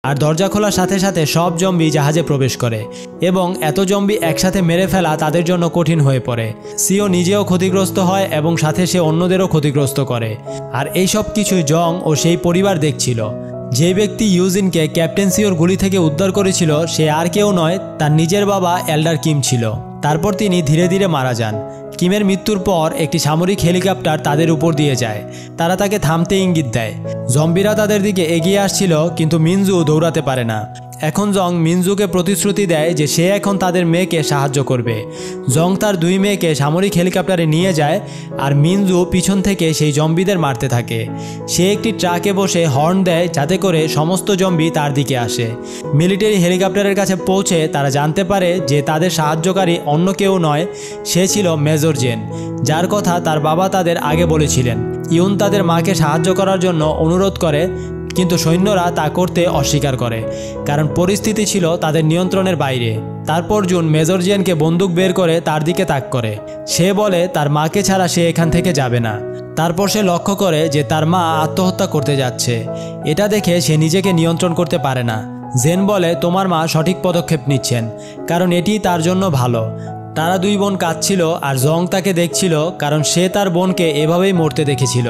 আর দরজা খোলার সাথে সাথে সব জম্বি জাহাজে প্রবেশ করে এবং এত জম্বি একসাথে মেরে ফেলা তাদের জন্য কঠিন হয়ে পড়ে। সিও নিজেও ক্ষতিগ্রস্ত হয় এবং সাথে সে অন্যদেরও ক্ষতিগ্রস্ত করে। আর এই সব কিছুই জং ও সেই পরিবার দেখছিল। যে ব্যক্তি ইউজিনকে ক্যাপ্টেন সিওর গুলি থেকে উদ্ধার করেছিল সে আর কেউ নয়, তার নিজের বাবা এল্ডার কিম ছিল। তারপর তিনি ধীরে ধীরে মারা যান। কিমের মৃত্যুর পর একটি সামরিক হেলিকপ্টার তাদের উপর দিয়ে যায়। তারা তাকে থামতে ইঙ্গিত দেয়। জম্বিরা তাদের দিকে এগিয়ে আসছিল, কিন্তু মিনজু দৌড়াতে পারে না। এখন জং মিনজুকে প্রতিশ্রুতি দেয় যে সে এখন তাদের মেয়েকে সাহায্য করবে। জং তার 2 মেয়েকে সামরিক হেলিকপ্টারে নিয়ে যায় আর মিনজু পিছন থেকে সেই জম্বিদের মারতে থাকে। সে একটি ট্রাকে বসে হর্ন দেয় যাতে করে সমস্ত জম্বি তার দিকে আসে। মিলিটারি হেলিকপ্টারের কাছে পৌঁছে তারা জানতে পারে যে তাদের সাহায্যকারী অন্য কেউ নয়, সে ছিল মেজর জেন, যার কথা তার বাবা তাদের আগে বলেছিলেন। ইউন তাদের মাকে সাহায্য করার জন্য অনুরোধ করে, কিন্তু সৈন্যরা তা করতে অস্বীকার করে কারণ পরিস্থিতি ছিল তাদের নিয়ন্ত্রণের বাইরে। তারপর জুন মেজর জিয়ানকে বন্দুক বের করে তার দিকে তাক করে। সে বলে তার মাকে ছাড়া সে এখান থেকে যাবে না। তারপর সে লক্ষ্য করে যে তার মা আত্মহত্যা করতে যাচ্ছে। এটা দেখে সে নিজেকে নিয়ন্ত্রণ করতে পারে না। জেন বলে তোমার মা সঠিক পদক্ষেপ নিচ্ছেন, কারণ এটি তার জন্য ভালো। তারা 2 বোন কাঁদছিল আর জং তাকে দেখছিল, কারণ সে তার বোনকে এভাবেই মরতে দেখেছিল।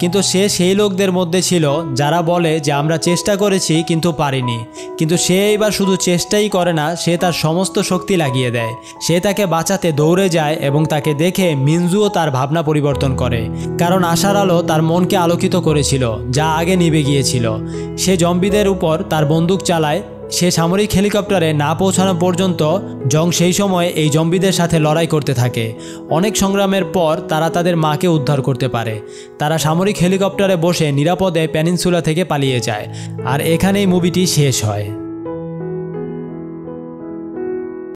কিন্তু সে সেই লোকদের মধ্যে ছিল যারা বলে যে আমরা চেষ্টা করেছি কিন্তু পারিনি। কিন্তু সে এবার শুধু চেষ্টাই করে না, সে তার সমস্ত শক্তি লাগিয়ে দেয়। সে তাকে বাঁচাতে দৌড়ে যায় এবং তাকে দেখে মিনজুও তার ভাবনা পরিবর্তন করে, কারণ আশার আলো তার মনকে আলোকিত করেছিল যা আগে নিভে গিয়েছিল। সে জম্বিদের উপর তার বন্দুক চালায়। সে সামরিক হেলিকপ্টারে না পৌঁছানো পর্যন্ত জং সেই সময় এই জম্বিদের সাথে লড়াই করতে থাকে। অনেক সংগ্রামের পর তারা তাদের মাকে উদ্ধার করতে পারে। তারা সামরিক হেলিকপ্টারে বসে নিরাপদে পেনিনসুলা থেকে পালিয়ে যায়। আর এখানেই মুভিটি শেষ হয়।